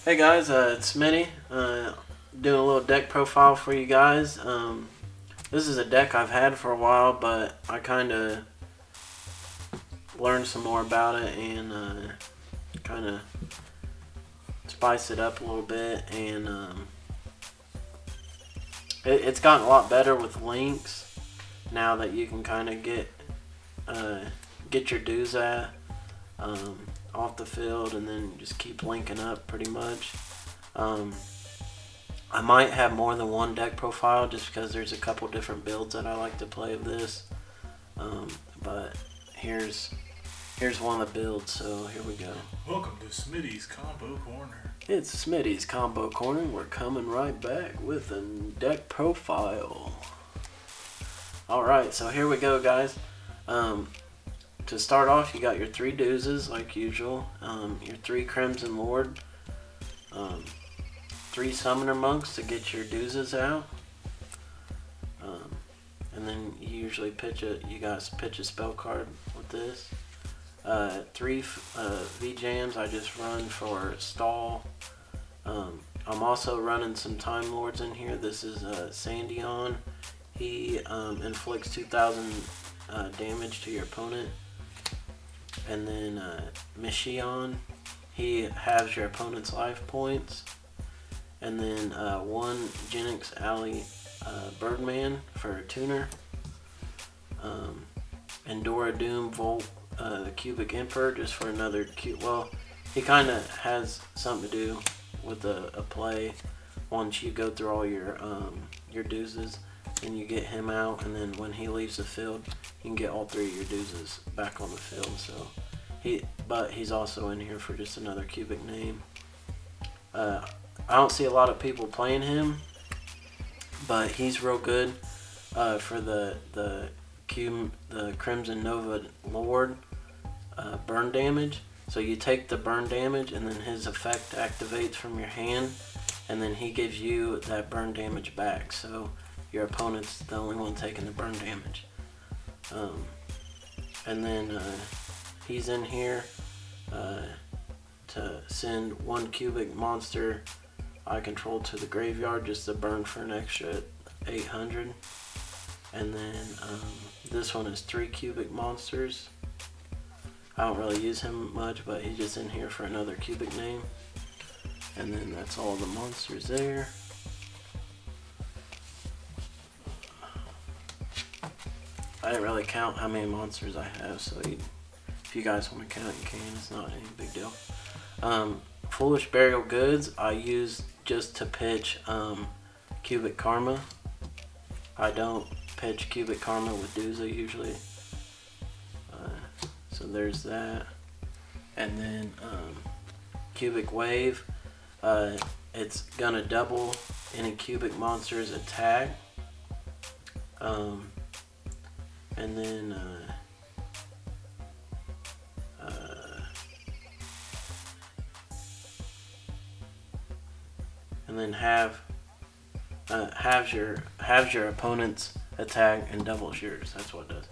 Hey guys, it's Smitty, doing a little deck profile for you guys. This is a deck I've had for a while, but I kind of learned some more about it and kind of spice it up a little bit, and it's gotten a lot better with links now that you can kind of get your dues at off the field and then just keep linking up pretty much. I might have more than one deck profile just because there's a couple different builds that I like to play of this. But here's one of the builds, so here we go. Welcome to Smitty's Combo Corner. It's Smitty's Combo Corner. We're coming right back with a deck profile. Alright, so here we go, guys. To start off, you got your 3 Doozes like usual, your 3 Crimson Lord, 3 Summoner Monks to get your Doozes out, and then you usually you guys pitch a spell card with this. 3 V-Jams I just run for stall. I'm also running some Time Lords in here. This is Sandion. He inflicts 2,000 damage to your opponent. And then Michion, he halves your opponent's life points. And then 1 Genix Alley Birdman for a tuner. And Dora Doom Volt, the Cubic Emperor, just for another well, he kind of has something to do with a play. Once you go through all your Doozes, and you get him out, and then when he leaves the field, you can get all 3 of your Doozes back on the field. So but he's also in here for just another cubic name. I don't see a lot of people playing him, but he's real good for the Crimson Nova Lord burn damage. So you take the burn damage, and then his effect activates from your hand, and then he gives you that burn damage back. So your opponent's the only one taking the burn damage. And then he's in here to send 1 cubic monster I control to the graveyard just to burn for an extra 800. And then this one is 3 cubic monsters. I don't really use him much, but he's just in here for another cubic name. And then that's all the monsters there. I didn't really count how many monsters I have, so if you guys want to count, you can. It's not any big deal. Foolish Burial Goods I use just to pitch Cubic Karma. I don't pitch Cubic Karma with Dooza usually. So there's that. And then Cubic Wave. It's gonna double any Cubic monster's attack. And then halves your opponent's attack and doubles yours. That's what it does.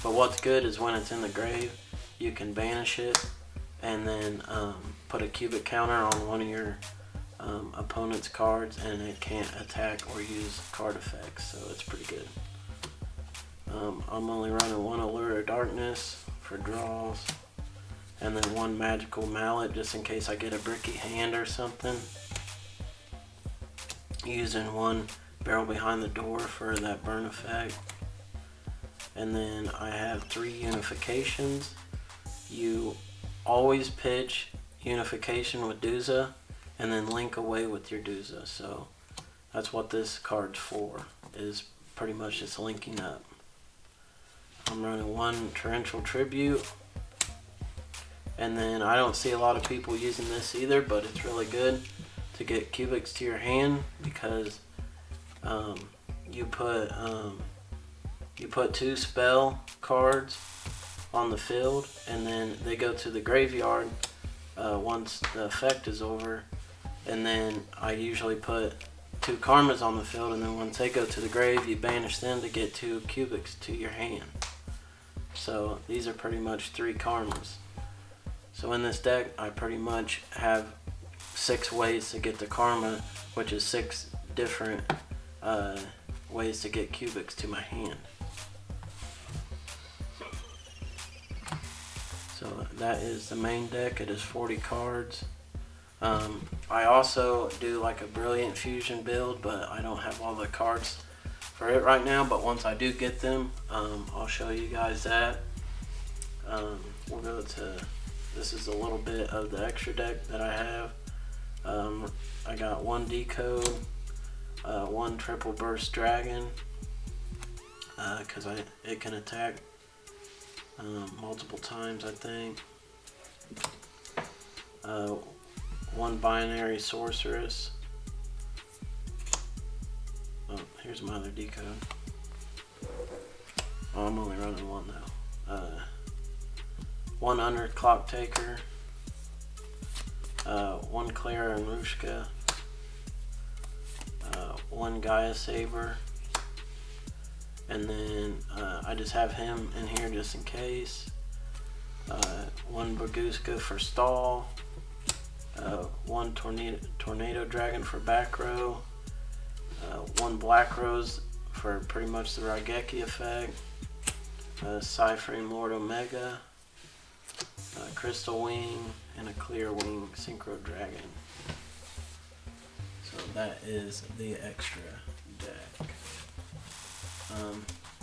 But what's good is when it's in the grave, you can banish it and then put a cubic counter on one of your opponent's cards, and it can't attack or use card effects. So it's pretty good. I'm only running 1 Allure of Darkness for draws, and then 1 Magical Mallet just in case I get a bricky hand or something. Using 1 Barrel Behind the Door for that burn effect. And then I have 3 Unifications. You always pitch Unification with Dooza and then link away with your Dooza. So that's what this card's for, is pretty much just linking up. I'm running 1 Torrential Tribute, and then I don't see a lot of people using this either, but it's really good to get cubics to your hand because you put 2 spell cards on the field, and then they go to the graveyard once the effect is over, and then I usually put 2 karmas on the field, and then once they go to the grave, you banish them to get 2 cubics to your hand. So these are pretty much 3 karmas. So in this deck, I pretty much have 6 ways to get the karma, which is 6 different ways to get cubics to my hand. So that is the main deck. It is 40 cards. I also do like a Brilliant Fusion build, but I don't have all the cards for it right now. But once I do get them, I'll show you guys that. We'll go to, this is a little bit of the extra deck that I have. I got 1 Decode, 1 Triple Burst Dragon, because it can attack multiple times, I think. 1 Binary Sorceress. Oh, here's my other Decode. Oh, I'm only running 1 though. 1 Underclock Taker. 1 Clara and Rushka. 1 Gaia Saber. And then I just have him in here just in case. 1 Baguska for stall. 1 Tornado Dragon for back row. 1 Black Rose for pretty much the Raigeki effect. Cyphering Lord Omega. Crystal Wing, and a Clear Wing Synchro Dragon. So that is the extra deck.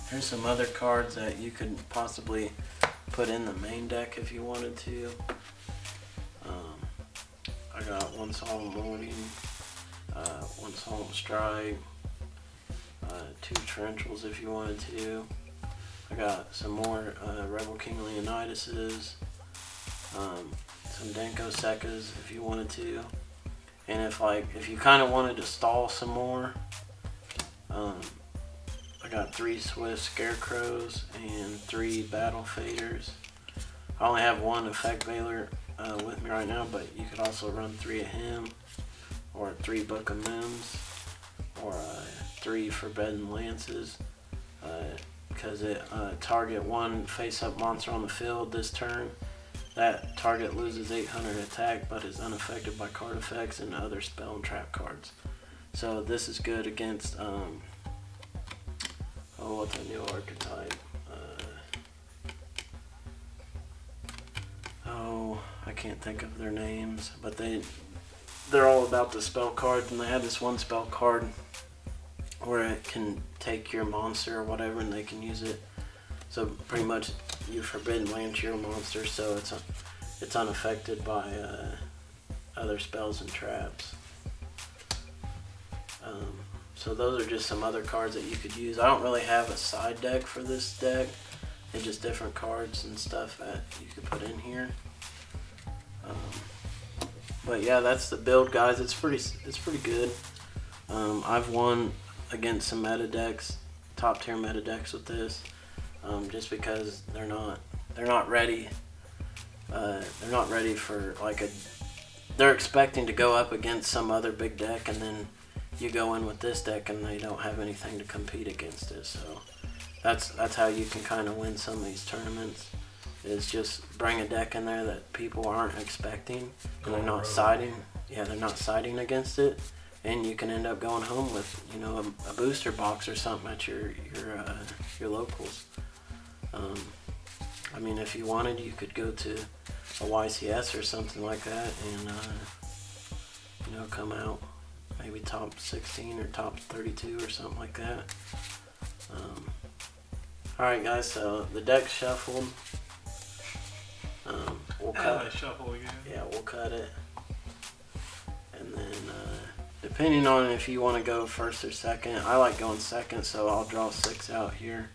Here's some other cards that you could possibly put in the main deck if you wanted to. I got 1 Solemn Warning, 1 Solemn Strike, 2 Torrentials if you wanted to. I got some more Rebel King Leonidas's, some Denko Sekas if you wanted to. And if you kind of wanted to stall some more, I got 3 Swift Scarecrows and 3 Battle Faders. I only have 1 Effect Veiler with me right now, but you could also run 3 of him, or 3 Book of Moons, or 3 Forbidden Lances, because it target 1 face-up monster on the field this turn. That target loses 800 attack, but is unaffected by card effects and other spell and trap cards. So this is good against, what's a new archetype? I can't think of their names, but they're all about the spell cards, and they have this one spell card where it can take your monster or whatever, and they can use it. So pretty much you forbidden land your monster, so it's unaffected by other spells and traps. So those are just some other cards that you could use. I don't really have a side deck for this deck. It's just different cards and stuff that you could put in here. But yeah, that's the build, guys. It's pretty good. I've won against some meta decks, top tier meta decks with this, just because they're not ready. They're not ready for they're expecting to go up against some other big deck, and then you go in with this deck and they don't have anything to compete against it. So that's how you can kind of win some of these tournaments, is just bring a deck in there that people aren't expecting, and they're not siding. Yeah, they're not siding against it, and you can end up going home with, you know, a booster box or something at your locals. I mean, if you wanted, you could go to a YCS or something like that, and you know, come out maybe top 16 or top 32 or something like that. Alright guys, so the deck's shuffled. We'll cut. Shuffle again. Yeah, we'll cut it. And then, depending on if you want to go first or second, I like going second, so I'll draw 6 out here.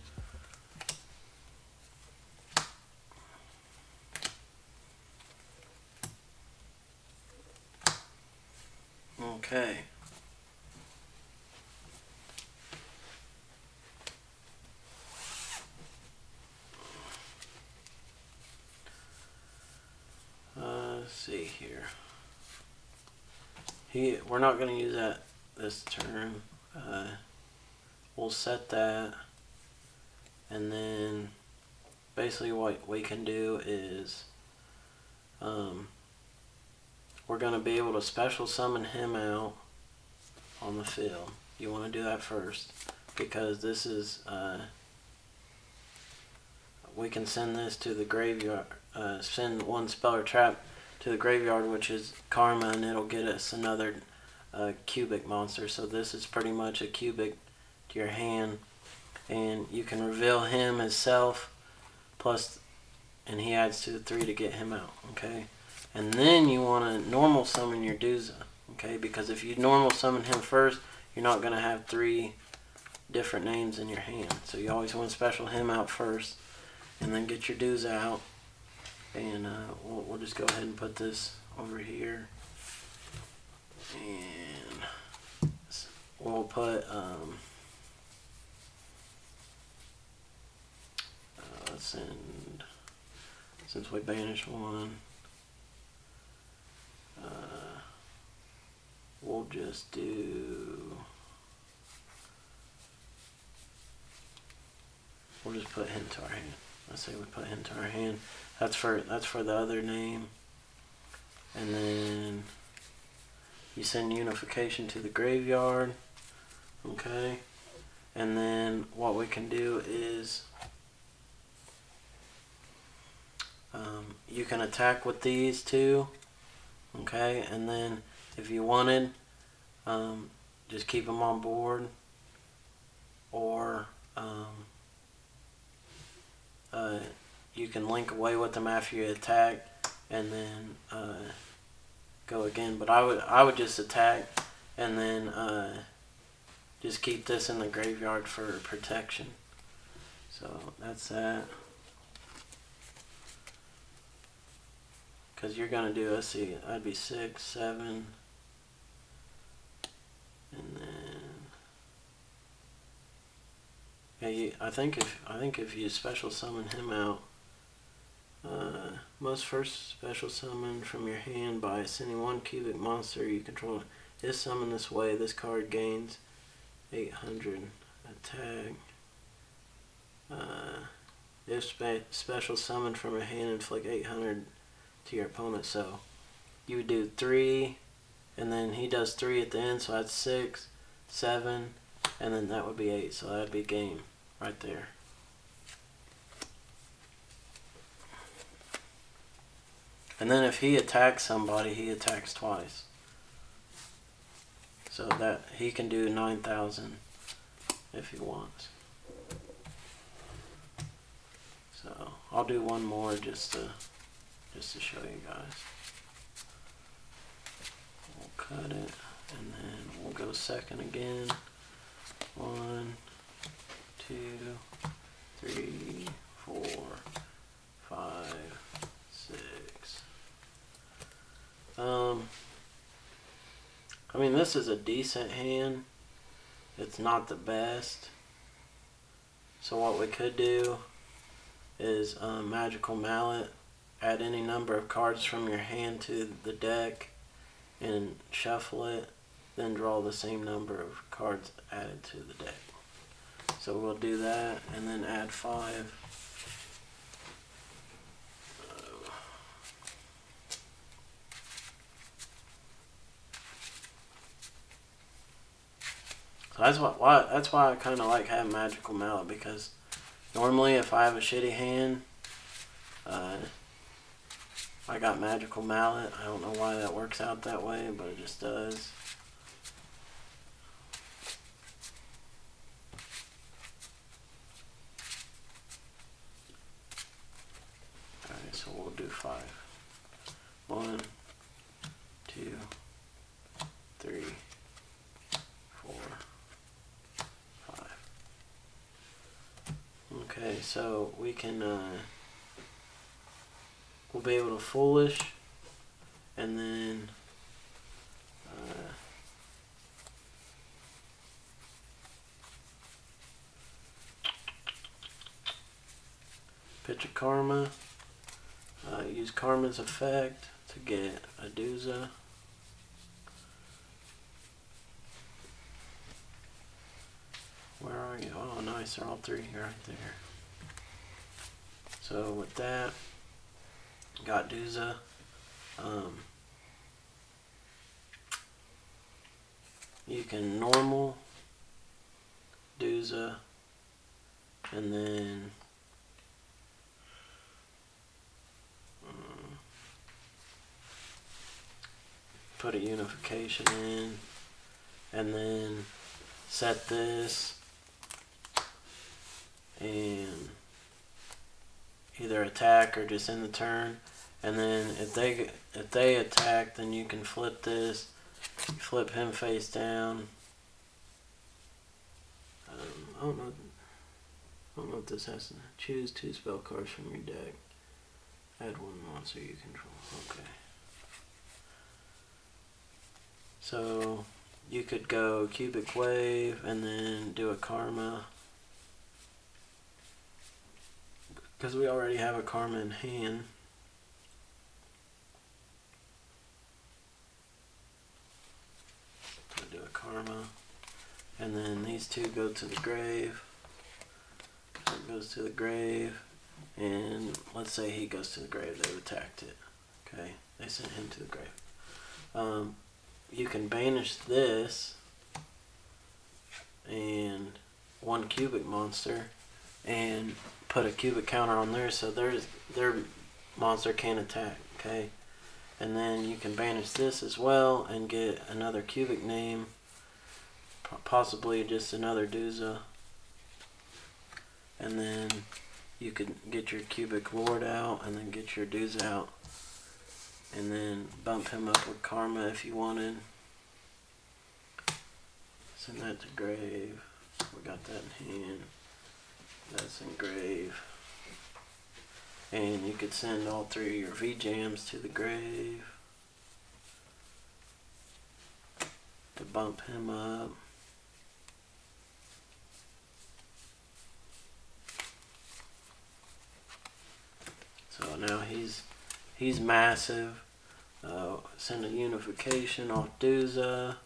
Okay. Let's see here. We're not going to use that this turn. We'll set that, and then basically what we can do is we're going to be able to special summon him out on the field. You want to do that first, because this is, we can send this to the graveyard, send one spell or trap to the graveyard, which is Karma, and it'll get us another cubic monster. So this is pretty much a cubic to your hand, and you can reveal him himself, plus, and he adds to the 3 to get him out, okay? And then you want to normal summon your Duza, okay? Because if you normal summon him first, you're not going to have 3 different names in your hand. So you always want to special him out first, and then get your Duza out. And we'll just go ahead and put this over here. And we'll put, let's send, since we banished one, we'll just do, we'll just put him to our hand. Let's say we put him to our hand. That's for the other name. And then you send unification to the graveyard. Okay. And then what we can do is you can attack with these two. Okay, and then if you wanted, just keep them on board, or you can link away with them after you attack, and then go again. But I would just attack, and then just keep this in the graveyard for protection. So that's that. Because you're going to do, let's see, that'd be 6, 7, and then, yeah, I think if you special summon him out, must first special summon from your hand by sending one cubic monster you control. If summoned this way, this card gains 800 attack. If special summoned from your hand, inflict 800 to your opponent. So you would do 3, and then he does 3 at the end, so that's 6, 7, and then that would be 8. So that'd be game right there. And then if he attacks somebody, he attacks twice. So that he can do 9,000 if he wants. So I'll do one more just to show you guys. We'll cut it, and then we'll go second again. 1, 2, 3, 4, 5, 6. I mean, this is a decent hand. It's not the best. So what we could do is Magical Mallet. Add any number of cards from your hand to the deck and shuffle it. Then draw the same number of cards added to the deck. So we'll do that, and then add 5. So that's why I kind of like having Magical Mallet, because normally if I have a shitty hand, I got Magical Mallet. I don't know why that works out that way, but it just does. Alright, so we'll do 5. 1, 2, 3, 4, 5. Okay, so we can we'll be able to Foolish, and then pitch a Karma, use Karma's effect to get a Duza. Where are you? Oh, nice, they're all 3 right there. So with that, got Duza. you can normal, Duza, and then put a unification in, and then set this and either attack or just end the turn. And then if they attack, then you can flip this, flip him face down. I don't know if this has to choose 2 spell cards from your deck. Add 1 monster you control. Okay. So you could go Cubic Wave and then do a Karma, because we already have a Karma in hand. So do a Karma, and then these 2 go to the grave. So it goes to the grave, and let's say he goes to the grave. They've attacked it. Okay, they sent him to the grave. You can banish this and 1 cubic monster and put a cubic counter on there, so their monster can't attack. Okay, and then you can banish this as well and get another cubic name, possibly just another Duza, and then you can get your cubic lord out and then get your Duza out, and then bump him up with Karma if you wanted. Send that to grave. We got that in hand. That's in grave. And you could send all 3 of your V-Jams to the grave to bump him up. So now he's massive. Send a unification off Duza.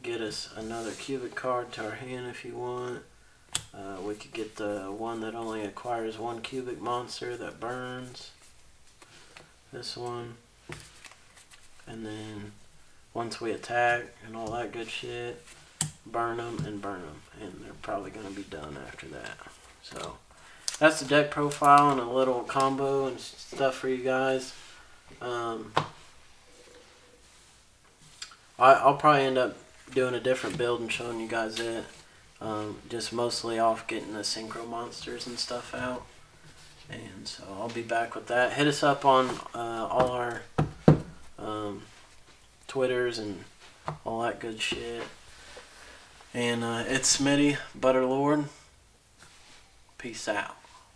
Get us another cubic card to our hand if you want. We could get the one that only acquires 1 cubic monster that burns. This one. And then once we attack and all that good shit, burn them and burn them. And they're probably going to be done after that. So that's the deck profile and a little combo and stuff for you guys. I'll probably end up doing a different build and showing you guys it. Just mostly off getting the synchro monsters and stuff out. And so I'll be back with that. Hit us up on all our Twitters and all that good shit. And it's Smitty, Butterlord. Peace out.